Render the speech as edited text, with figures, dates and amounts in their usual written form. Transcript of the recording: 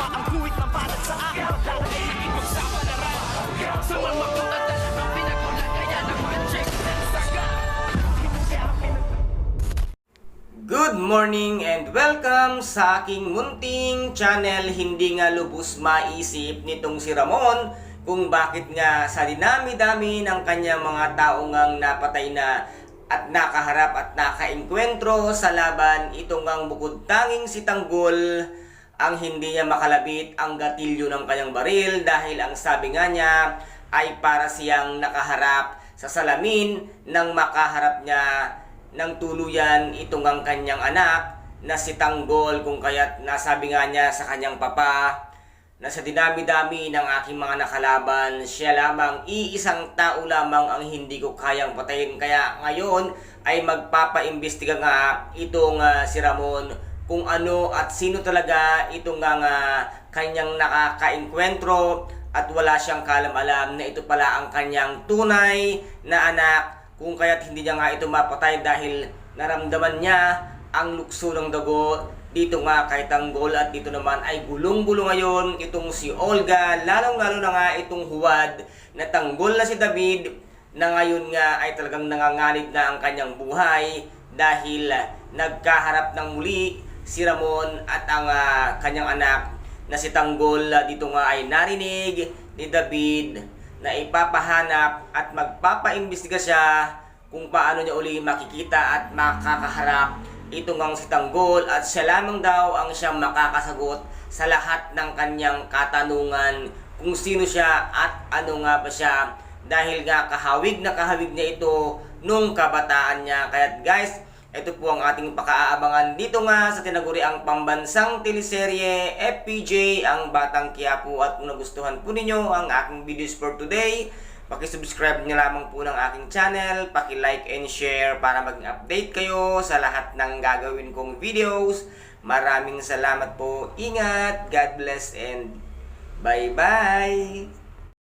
ang kuwit ng balat sa akin. Dahil ipagsapalaran sa mga at talagang pinagulan kaya ng magic ng saga. Good morning and welcome sa aking munting channel. Hindi nga lubos maisip nitong si Ramon kung bakit nga sa dinami-dami ng kanyang mga taong ngang napatay na at nakaharap at nakaengkwentro sa laban, itong ang bukod tanging si Tanggol ang hindi niya makalabit ang gatilyo ng kanyang baril dahil ang sabi nga niya ay para siyang nakaharap sa salamin nang makaharap niya ng tuluyan itong ang kanyang anak na si Tanggol, kung kaya't nasabi nga niya sa kanyang papa na sa dinami-dami ng aking mga nakalaban, siya lamang, iisang tao lamang ang hindi ko kayang patayin. Kaya ngayon ay magpapaimbestiga nga itong si Ramon kung ano at sino talaga itong kanyang nakakaengkwentro at wala siyang kalam-alam na ito pala ang kanyang tunay na anak, kung kaya't hindi niya nga ito mapatay dahil naramdaman niya ang lukso ng dugo dito nga kay Tanggol. At dito naman ay gulong-gulo ngayon itong si Olga, lalong-lalo na nga itong huwad na Tanggol na si David, na ngayon nga ay talagang nanganganib na ang kanyang buhay dahil nagkaharap ng muli si Ramon at ang kanyang anak na si Tanggol. Dito nga ay narinig ni David na ipapahanap at magpapaimbestiga siya kung paano niya uli makikita at makakaharap itong ang si Tanggol, at siya lamang daw ang siyang makakasagot sa lahat ng kanyang katanungan kung sino siya at ano nga ba siya, dahil nga kahawig na kahawig niya ito nung kabataan niya. Kaya guys, ito po ang ating pakaaabangan dito nga sa tinaguriang pambansang teleserye FPJ, ang Batang Quiapo. At kung nagustuhan po ninyo ang aking videos for today, paki-subscribe nyo lamang po ng aking channel, paki-like and share para maging update kayo sa lahat ng gagawin kong videos. Maraming salamat po. Ingat, God bless, and bye-bye!